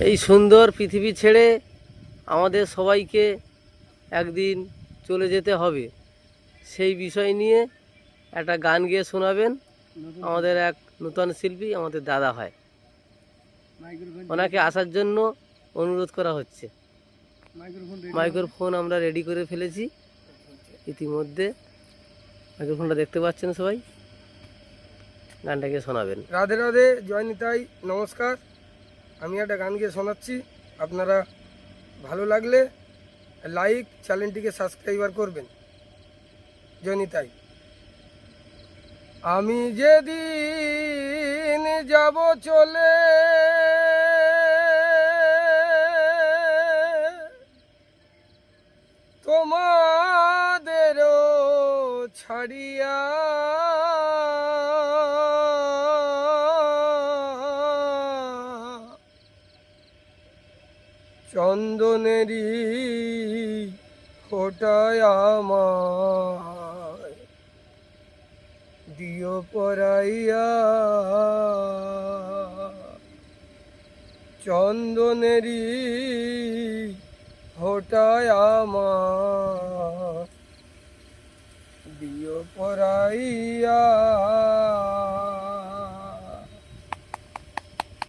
এই সুন্দর পৃথিবী ছেড়ে আমাদের সবাইকে একদিন চলে যেতে হবে, সেই বিষয় নিয়ে একটা গান গেয়ে শোনাবেন আমাদের এক নূতন শিল্পী, আমাদের দাদা হয়। ওনাকে আসার জন্য অনুরোধ করা হচ্ছে। মাইক্রোফোন আমরা রেডি করে ফেলেছি ইতিমধ্যে। মাইক্রোফোনটা দেখতে পাচ্ছেন সবাই। গানটাকে শোনাবেন। রাধে রাধে, জয় নিতাই, নমস্কার। আমি একটা গান গিয়ে শোনাচ্ছি, আপনারা ভালো লাগলে লাইক, চ্যানেলটিকে সাবস্ক্রাইবার করবেন। জয় নিতাই। আমি যেদিন যাব চলে, তোমাদেরও ছাড়িয়া, চন্দনেরই ফোটায় আমায় দিও পরাইয়া, চন্দনেরই ফোটায় আমায় দিও পরাইয়া।